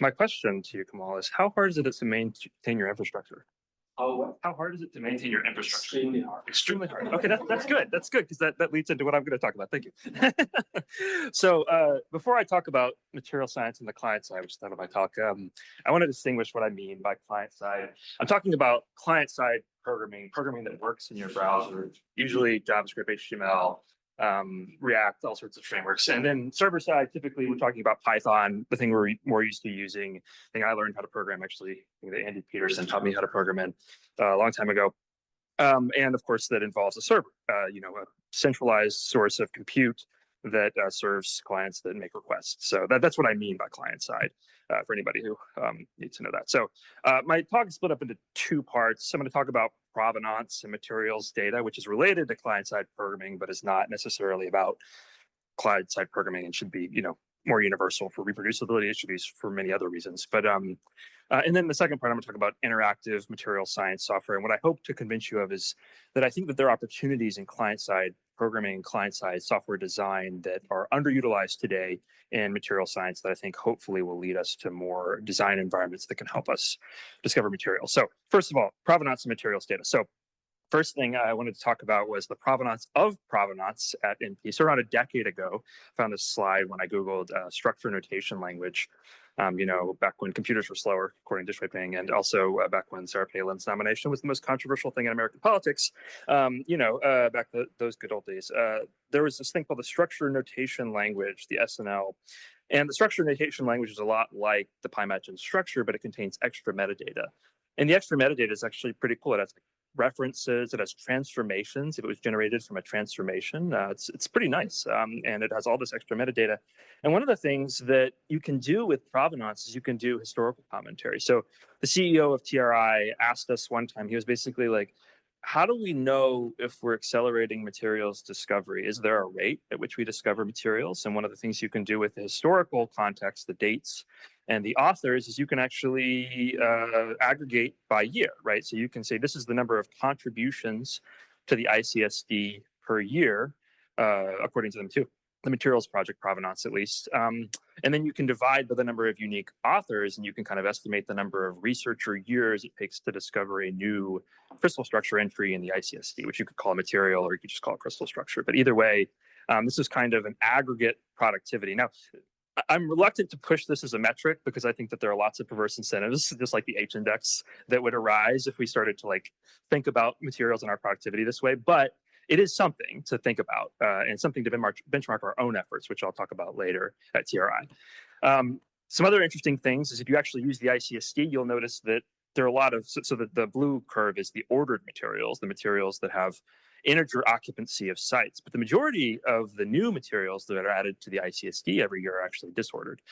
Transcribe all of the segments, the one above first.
My question to you, Kamal, is how hard is it to maintain your infrastructure? Oh, what? How hard is it to maintain your infrastructure? Extremely hard. Extremely hard. Okay, that's good. That's good because that leads into what I'm going to talk about. Thank you. So before I talk about material science and the client side, which is the title of my talk, I want to distinguish what I mean by client side. I'm talking about client side programming that works in your browser, usually JavaScript, HTML, React, all sorts of frameworks. And then server side, typically we're talking about Python, the thing we're more used to using. I think I learned how to program actually. I think that Andy Peterson taught me how to program in a long time ago. And of course, that involves a server, a centralized source of compute that serves clients that make requests. So that's what I mean by client side for anybody who needs to know that. So my talk is split up into two parts. I'm going to talk about provenance and materials data, which is related to client side programming, but is not necessarily about client side programming and should be, more universal for reproducibility. It should be for many other reasons. But and then the second part, I'm going to talk about interactive material science software. And what I hope to convince you of is that I think that there are opportunities in client-side programming and client-side software design that are underutilized today in material science that I think hopefully will lead us to more design environments that can help us discover materials. So first of all, provenance and materials data. So first thing I wanted to talk about was the provenance of provenance at NP. So around a decade ago, I found this slide when I Googled structure notation language, back when computers were slower, according to Shui Ping, and also back when Sarah Palin's nomination was the most controversial thing in American politics, back those good old days. There was this thing called the structure notation language, the SNL. And the structure notation language is a lot like the PyMatch structure, but it contains extra metadata. And the extra metadata is actually pretty cool. It has references, it has transformations. If it was generated from a transformation, it's pretty nice. And it has all this extra metadata. And one of the things that you can do with provenance is you can do historical commentary. So the CEO of TRI asked us one time, he was basically like, how do we know if we're accelerating materials discovery? Is there a rate at which we discover materials? And one of the things you can do with the historical context, the dates and the authors, is you can actually aggregate by year, right? So you can say this is the number of contributions to the ICSD per year, according to them too. The materials project provenance, at least. And then you can divide by the number of unique authors, and you can kind of estimate the number of researcher years it takes to discover a new crystal structure entry in the ICSD, which you could call a material or you could just call a crystal structure. But either way, this is kind of an aggregate productivity. Now, I'm reluctant to push this as a metric because I think that there are lots of perverse incentives, just like the H-index, that would arise if we started to think about materials and our productivity this way. But it is something to think about and something to benchmark our own efforts, which I'll talk about later at TRI. Some other interesting things is if you actually use the ICSD, you'll notice that there are a lot of, so the blue curve is the ordered materials, the materials that have integer occupancy of sites. But the majority of the new materials that are added to the ICSD every year are actually disordered,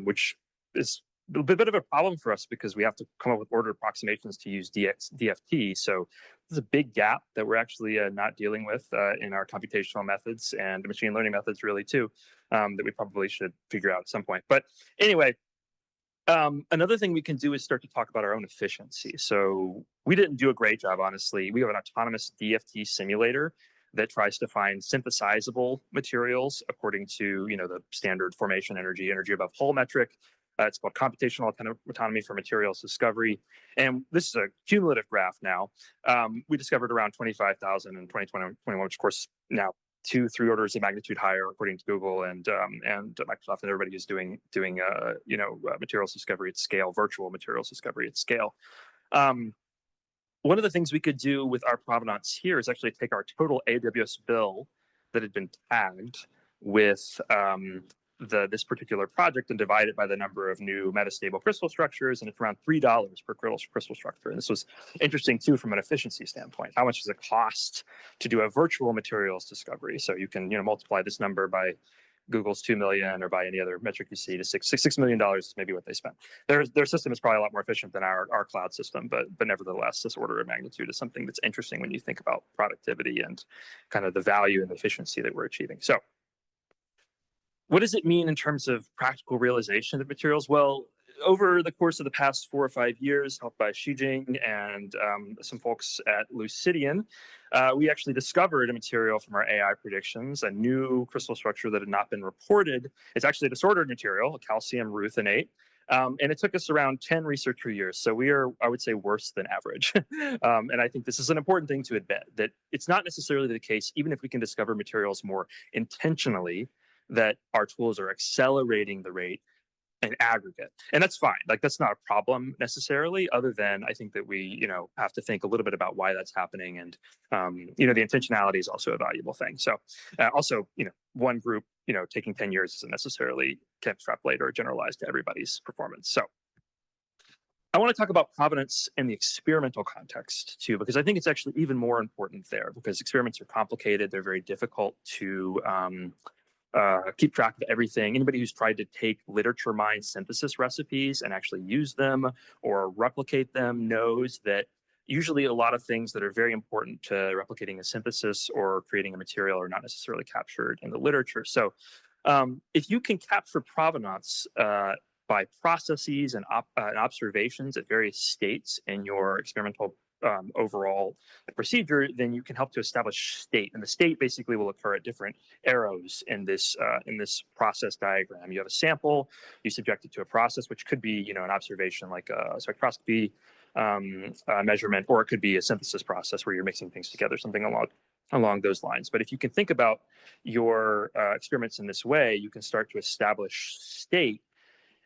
which is a bit of a problem for us because we have to come up with ordered approximations to use DFT. So there's a big gap that we're actually not dealing with in our computational methods and machine learning methods really too, that we probably should figure out at some point. But anyway, another thing we can do is start to talk about our own efficiency. So we didn't do a great job, honestly. We have an autonomous DFT simulator that tries to find synthesizable materials according to the standard formation energy above hole metric. It's called computational autonomy for materials discovery. And this is a cumulative graph now. We discovered around 25,000 in 2021, which of course now 2-3 orders of magnitude higher, according to Google and Microsoft and everybody who's doing materials discovery at scale, virtual materials discovery at scale. One of the things we could do with our provenance here is actually take our total AWS bill that had been tagged with this particular project and divide it by the number of new metastable crystal structures, and it's around $3 per crystal structure. And this was interesting too from an efficiency standpoint. How much does it cost to do a virtual materials discovery? So you can multiply this number by Google's 2 million or by any other metric you see to $6 million is maybe what they spent. Their system is probably a lot more efficient than our cloud system, but nevertheless, this order of magnitude is something that's interesting when you think about productivity and kind of the value and efficiency that we're achieving. So what does it mean in terms of practical realization of materials? Well, over the course of the past 4 or 5 years, helped by Xijing and some folks at Lucidian, we actually discovered a material from our AI predictions, a new crystal structure that had not been reported. It's actually a disordered material, a calcium ruthenate. And it took us around 10 researcher years. So we are, I would say, worse than average. And I think this is an important thing to admit, that it's not necessarily the case, even if we can discover materials more intentionally, that our tools are accelerating the rate in aggregate. And that's fine. Like, that's not a problem necessarily, other than I think that we, have to think a little bit about why that's happening. And, the intentionality is also a valuable thing. So also, one group, taking 10 years isn't necessarily can extrapolate or generalize to everybody's performance. So I want to talk about provenance in the experimental context too, because I think it's actually even more important there, because experiments are complicated. They're very difficult to keep track of everything. Anybody who's tried to take literature mine synthesis recipes and actually use them or replicate them knows that usually a lot of things that are very important to replicating a synthesis or creating a material are not necessarily captured in the literature. So if you can capture provenance by processes and observations at various states in your experimental overall procedure, then you can help to establish state. And the state basically will occur at different arrows in this process diagram. You have a sample, you subject it to a process, which could be an observation like a spectroscopy measurement, or it could be a synthesis process where you're mixing things together, something along those lines. But if you can think about your experiments in this way, you can start to establish state.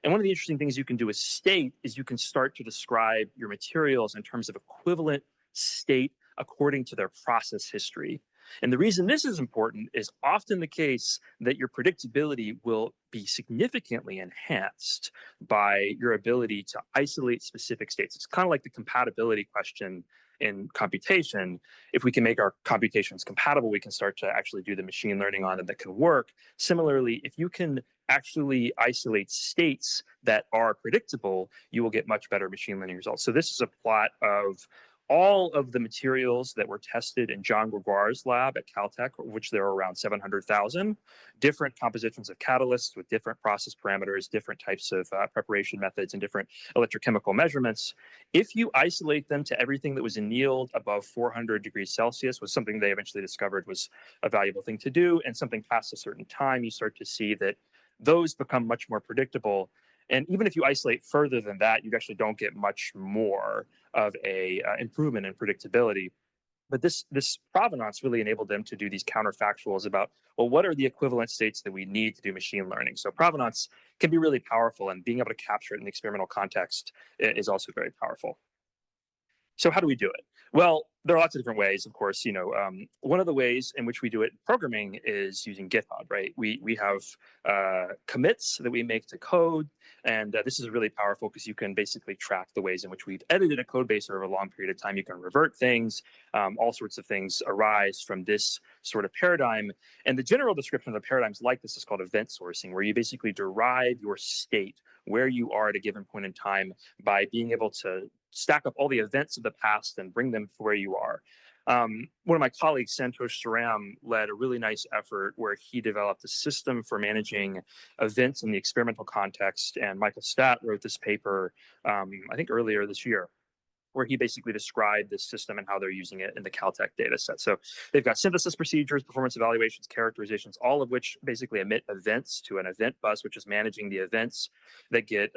And one of the interesting things you can do with state is you can start to describe your materials in terms of equivalent state according to their process history. And the reason this is important is often the case that your predictability will be significantly enhanced by your ability to isolate specific states. It's kind of like the compatibility question in computation. If we can make our computations compatible, we can start to actually do the machine learning on them that can work. Similarly, if you can actually isolate states that are predictable, you will get much better machine learning results. So this is a plot of all of the materials that were tested in John Gregoire's lab at Caltech, which there are around 700,000, different compositions of catalysts with different process parameters, different types of preparation methods, and different electrochemical measurements. If you isolate them to everything that was annealed above 400 degrees Celsius, was something they eventually discovered was a valuable thing to do, and something past a certain time, you start to see that those become much more predictable. And even if you isolate further than that, you actually don't get much more of a improvement in predictability. But this provenance really enabled them to do these counterfactuals about, well, what are the equivalent states that we need to do machine learning? So provenance can be really powerful, and being able to capture it in the experimental context is also very powerful. So how do we do it? Well, there are lots of different ways, of course. One of the ways in which we do it in programming is using GitHub, right? We have commits that we make to code, and this is really powerful because you can basically track the ways in which we've edited a code base over a long period of time. You can revert things. All sorts of things arise from this sort of paradigm. And the general description of the paradigms like this is called event sourcing, where you basically derive your state, where you are at a given point in time, by being able to stack up all the events of the past and bring them to where you are. One of my colleagues, Santosh Saram, led a really nice effort where he developed a system for managing events in the experimental context. And Michael Statt wrote this paper, I think earlier this year, where he basically described this system and how they're using it in the Caltech data set. So they've got synthesis procedures, performance evaluations, characterizations, all of which basically emit events to an event bus, which is managing the events that get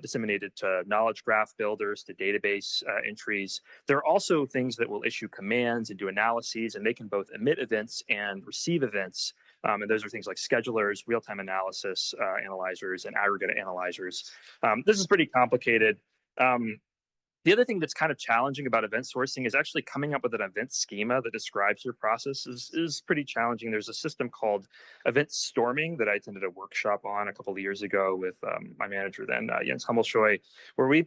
disseminated to knowledge graph builders, to database entries. There are also things that will issue commands and do analyses, and they can both emit events and receive events. And those are things like schedulers, real-time analysis analyzers, and aggregate analyzers. This is pretty complicated. The other thing that's kind of challenging about event sourcing is actually coming up with an event schema that describes your process is pretty challenging. There's a system called event storming that I attended a workshop on a couple of years ago with my manager then, Jens Hummelschoy, where we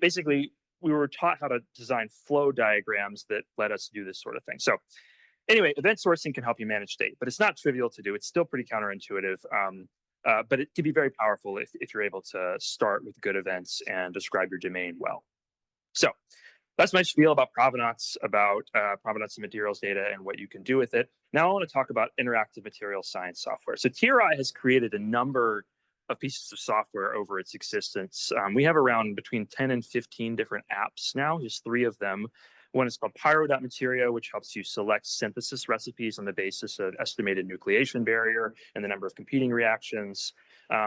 were taught how to design flow diagrams that let us do this sort of thing. So anyway, event sourcing can help you manage state, but it's not trivial to do. It's still pretty counterintuitive. But it can be very powerful if you're able to start with good events and describe your domain well. So that's my spiel about provenance, provenance of materials data and what you can do with it. Now I want to talk about interactive material science software. So TRI has created a number of pieces of software over its existence. We have around between 10 and 15 different apps now, just 3 of them. One is called Pyro.Materia, which helps you select synthesis recipes on the basis of estimated nucleation barrier and the number of competing reactions.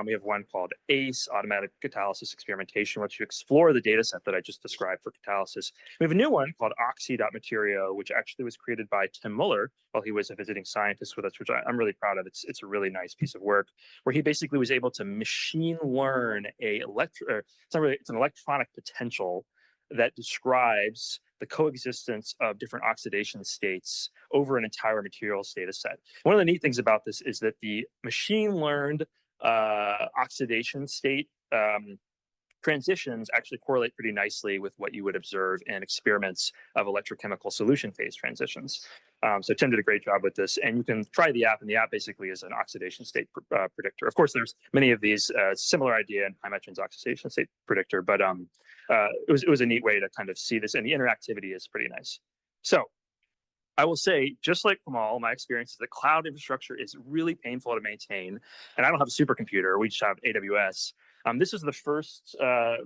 We have one called ACE, Automatic Catalysis Experimentation, which you explore the data set that I just described for catalysis. We have a new one called Oxy.Materio, which actually was created by Tim Muller while he was a visiting scientist with us, which I'm really proud of. It's a really nice piece of work where he basically was able to machine learn it's an electronic potential that describes the coexistence of different oxidation states over an entire materials data set. One of the neat things about this is that the machine learned oxidation state transitions actually correlate pretty nicely with what you would observe in experiments of electrochemical solution phase transitions. So Tim did a great job with this, and you can try the app, and the app basically is an oxidation state predictor. Of course, there's many of these similar idea in Pymetron's oxidation state predictor, but it was a neat way to kind of see this, and the interactivity is pretty nice. So I will say, just like from all my experiences, the cloud infrastructure is really painful to maintain. And I don't have a supercomputer. We just have AWS. This is the first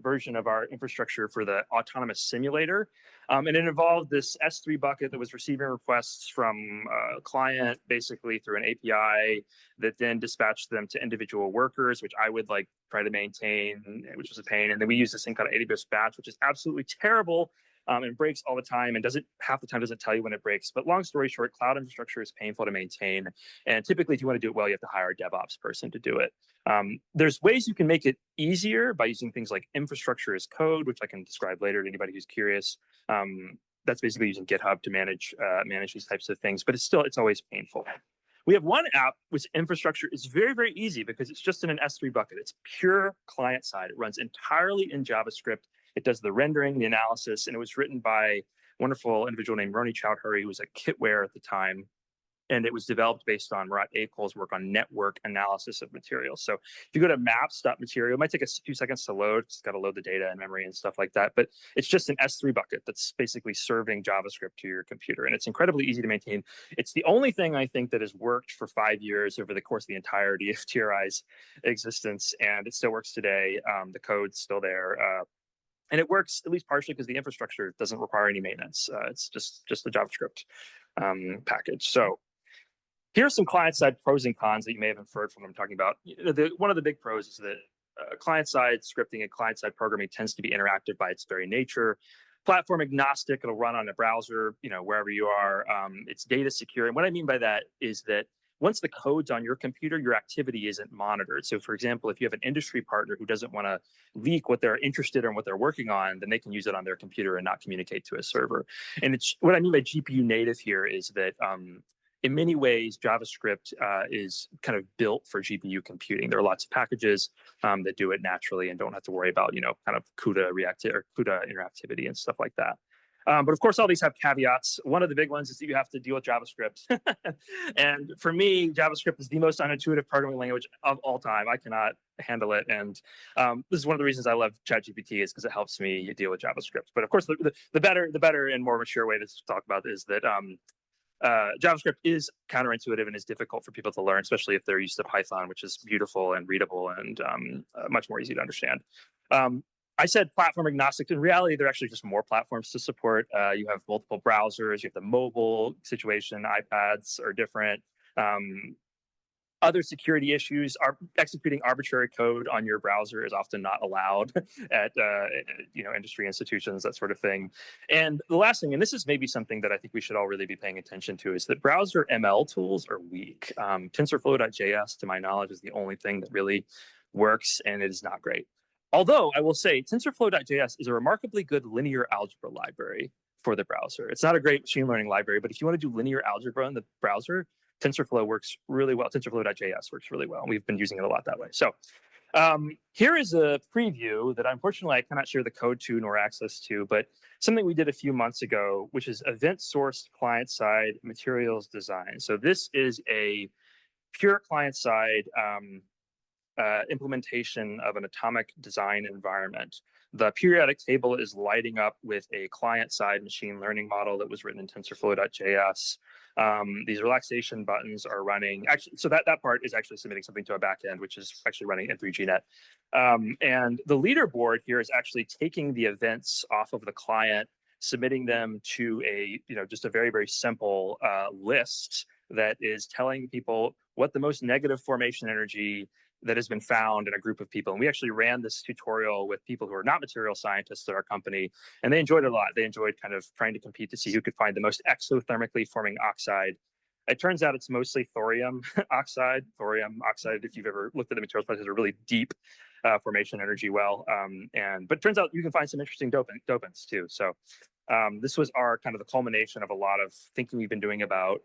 version of our infrastructure for the autonomous simulator. And it involved this S3 bucket that was receiving requests from a client, basically through an API that then dispatched them to individual workers, which I would like try to maintain, which was a pain. And then we use this thing called AWS batch, which is absolutely terrible. And breaks all the time, and half the time doesn't tell you when it breaks. But long story short, cloud infrastructure is painful to maintain. And typically, if you want to do it well, you have to hire a DevOps person to do it. There's ways you can make it easier by using things like infrastructure as code, which I can describe later to anybody who's curious. That's basically using GitHub to manage these types of things, but it's always painful. We have one app which infrastructure is very, very easy because it's just in an S3 bucket. It's pure client side. It runs entirely in JavaScript. It does the rendering, the analysis, and it was written by a wonderful individual named Roni Chowdhury, who was at Kitware at the time. And it was developed based on Murat Akol's work on network analysis of materials. So if you go to maps.material, it might take a few seconds to load. It's got to load the data and memory and stuff like that. But it's just an S3 bucket that's basically serving JavaScript to your computer. And it's incredibly easy to maintain. It's the only thing I think that has worked for 5 years over the course of the entirety of TRI's existence. And it still works today. The code's still there. And it works at least partially because the infrastructure doesn't require any maintenance. It's just the JavaScript package. So here are some client-side pros and cons that you may have inferred from what I'm talking about. One of the big pros is that client-side scripting and client-side programming tends to be interactive by its very nature. Platform agnostic, it'll run on a browser, wherever you are. It's data secure. And what I mean by that is that once the code's on your computer, your activity isn't monitored. So for example, if you have an industry partner who doesn't want to leak what they're interested in and what they're working on, then they can use it on their computer and not communicate to a server. And what I mean by GPU native here is that in many ways, JavaScript is kind of built for GPU computing. There are lots of packages that do it naturally and don't have to worry about, kind of CUDA interactivity and stuff like that. But of course, all these have caveats. One of the big ones is that you have to deal with JavaScript. And for me, JavaScript is the most unintuitive programming language of all time. I cannot handle it. And this is one of the reasons I love ChatGPT is because it helps me deal with JavaScript. But of course, the better and more mature way to talk about this is that JavaScript is counterintuitive and is difficult for people to learn, especially if they're used to Python, which is beautiful and readable and much more easy to understand. I said platform agnostic. In reality, there are actually just more platforms to support. You have multiple browsers. You have the mobile situation. iPads are different. Other security issues are executing arbitrary code on your browser is often not allowed at industry institutions, that sort of thing. And the last thing, and this is maybe something that I think we should all really be paying attention to, is that browser ML tools are weak. TensorFlow.js, to my knowledge, is the only thing that really works, and it is not great. Although I will say TensorFlow.js is a remarkably good linear algebra library for the browser. It's not a great machine learning library, but if you want to do linear algebra in the browser, TensorFlow works really well. TensorFlow.js works really well. We've been using it a lot that way. So here is a preview that unfortunately I cannot share the code to nor access to, but something we did a few months ago, which is event-sourced client-side materials design. So this is a pure client-side implementation of an atomic design environment. The periodic table is lighting up with a client-side machine learning model that was written in TensorFlow.js. These relaxation buttons are running. Actually, so that part is actually submitting something to a backend, which is actually running in 3GNet. And the leaderboard here is actually taking the events off of the client, submitting them to just a very, very simple list that is telling people what the most negative formation energy that has been found in a group of people. And we actually ran this tutorial with people who are not material scientists at our company, and they enjoyed it a lot. They enjoyed kind of trying to compete to see who could find the most exothermically forming oxide. It turns out it's mostly thorium oxide. Thorium oxide, if you've ever looked at the materials, has a really deep formation energy well. But it turns out you can find some interesting dopants too. So this was our kind of the culmination of a lot of thinking we've been doing about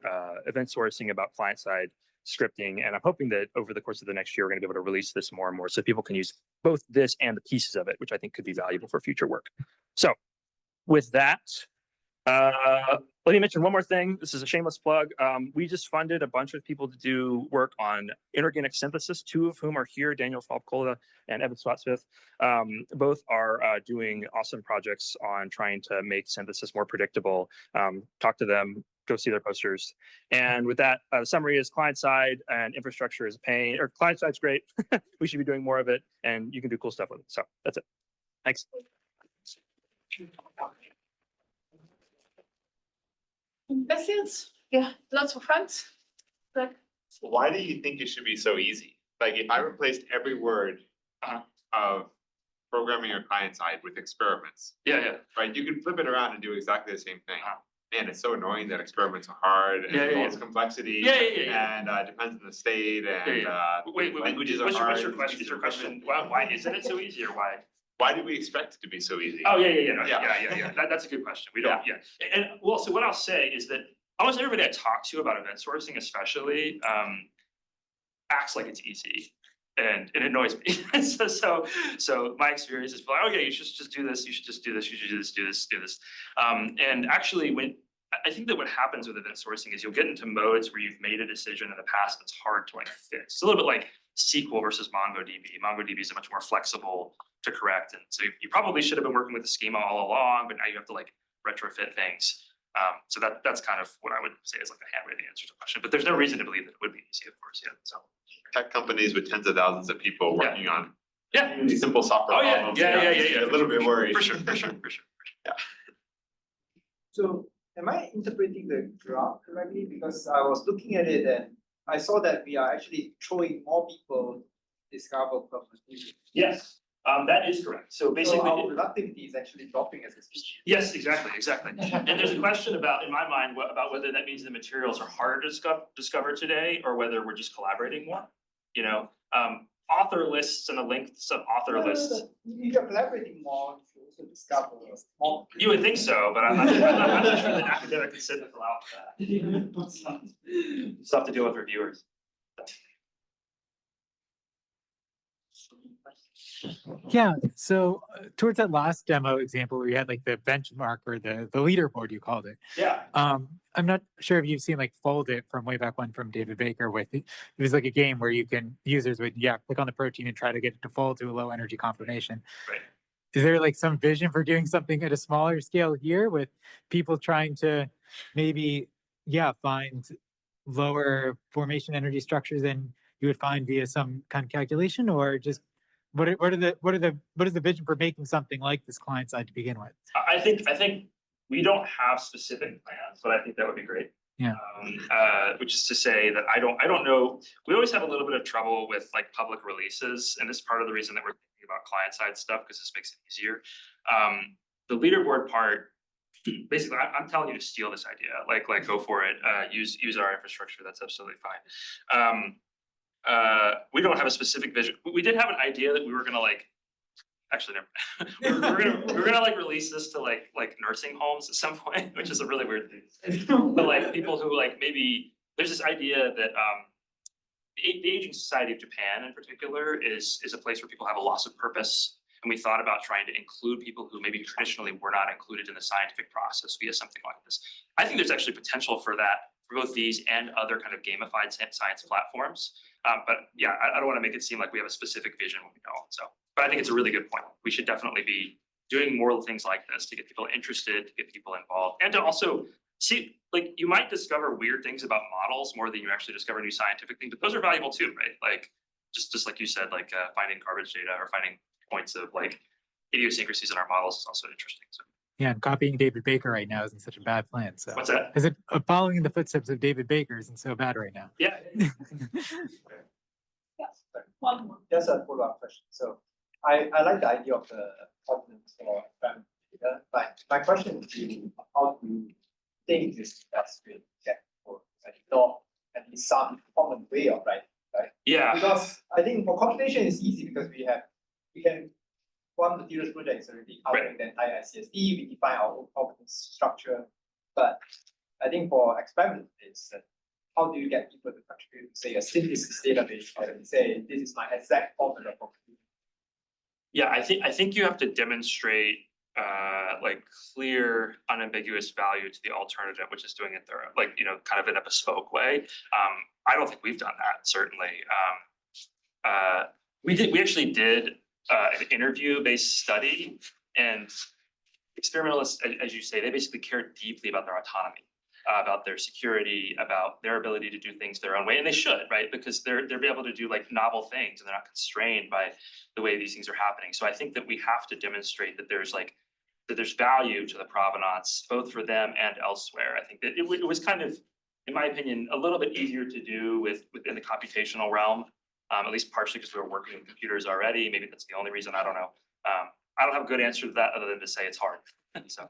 event sourcing, about client-side scripting, and I'm hoping that over the course of the next year, we're going to be able to release this more and more so people can use both this and the pieces of it, which I think could be valuable for future work. So with that, let me mention one more thing. This is a shameless plug. We just funded a bunch of people to do work on inorganic synthesis, two of whom are here, Daniel Falcola and Evan Swatsmith. Both are doing awesome projects on trying to make synthesis more predictable. Talk to them, go see their posters. And with that, the summary is client side and infrastructure is a pain, or client side's great. We should be doing more of it, and you can do cool stuff with it. So that's it. Thanks. Questions? Yeah, lots of friends. But Why do you think it should be so easy? Like if I replaced every word of programming or client side with experiments, Yeah. right? You could flip it around and do exactly the same thing. Man, it's so annoying that experiments are hard and lots of complexity. And depends on the state and languages are hard. What's your question? Is your question why isn't it so easy, or why? Why do we expect it to be so easy? Oh yeah. That's a good question. We don't. Yeah. And well, so what I'll say is that almost everybody I talk to about event sourcing, especially, acts like it's easy, and it annoys me. so my experience is like, oh yeah, you should just do this. You should just do this. You should do this. And actually, I think that what happens with event sourcing is you'll get into modes where you've made a decision in the past that's hard to like fix. It's a little bit like SQL versus MongoDB. MongoDB is much more flexible to correct, and so you probably should have been working with the schema all along, but now you have to like retrofit things. So that's kind of what I would say is like a hand-wavy answer to the question. But there's no reason to believe that it would be easy, of course. Yeah. So tech companies with tens of thousands of people working on really simple software problems. Yeah. A little bit worried. For sure. Yeah. So am I interpreting the graph correctly? Because I was looking at it and I saw that we are actually throwing more people discover performance. Yes, that is correct. So basically, so our productivity is actually dropping as a species. Yes, exactly. And there's a question about, in my mind, about whether that means the materials are harder to discover today, or whether we're just collaborating more. You know, author lists and the lengths of author lists. If you're collaborating more, you also discover more. You would think so, but I'm not sure that academic can sit and allow that. Stuff to deal with reviewers. Yeah, so towards that last demo example where you had like the benchmark or the leaderboard, you called it. Yeah. I'm not sure if you've seen like Fold It from way back when from David Baker with it. It was like a game where users would click on the protein and try to get it to fold to a low energy conformation. Right. Is there like some vision for doing something at a smaller scale here with people trying to maybe find lower formation energy structures than you would find via some kind of calculation, or just what is the vision for making something like this client side to begin with? I think we don't have specific plans, but I think that would be great. Yeah. Which is to say that I don't know. We always have a little bit of trouble with like public releases, and this is part of the reason that we're thinking about client side stuff, because this makes it easier. The leaderboard part, basically, I'm telling you to steal this idea. Like go for it. Use our infrastructure. That's absolutely fine. We don't have a specific vision. We did have an idea that we were gonna like. Actually, never. we're gonna like release this to like nursing homes at some point, which is a really weird thing. But like people who like maybe there's this idea that the Aging Society of Japan in particular is a place where people have a loss of purpose, and we thought about trying to include people who maybe traditionally were not included in the scientific process via something like this. I think there's actually potential for that for both these and other kind of gamified science platforms. But yeah, I don't want to make it seem like we have a specific vision when we don't. So, but I think it's a really good point. We should definitely be doing more things like this to get people interested, to get people involved, and to also see, like, you might discover weird things about models more than you actually discover new scientific things, but those are valuable too, right? Like, just like you said, like finding garbage data or finding points of like idiosyncrasies in our models is also interesting. So. Yeah, and copying David Baker right now isn't such a bad plan. So what's that? Is it following in the footsteps of David Baker isn't so bad right now? Yeah. Yeah. One more. Just a follow-up question. So I like the idea of the provenance for family data, but my question is really how do you think this is the best way to get for not at least some common way of writing, right? Yeah. Because I think for computation it's easy because we can one materials project is already covering the entire ICSD, we define our own provenance structure. But I think for experiment it's how do you get people to contribute to say a synthesis database or say this is my exact formula for computing? Yeah, I think you have to demonstrate like clear, unambiguous value to the alternative, which is doing it thorough, like, you know, kind of in a bespoke way. I don't think we've done that, certainly. We actually did an interview-based study, and experimentalists, as you say, they basically care deeply about their autonomy, about their security, about their ability to do things their own way, and they should, right? Because they're able to do like novel things, and they're not constrained by the way these things are happening. So I think that we have to demonstrate that there's value to the provenance, both for them and elsewhere. I think that it was kind of, in my opinion, a little bit easier to do within the computational realm, at least partially because we were working with computers already. Maybe that's the only reason. I don't know. I don't have a good answer to that other than to say it's hard. So.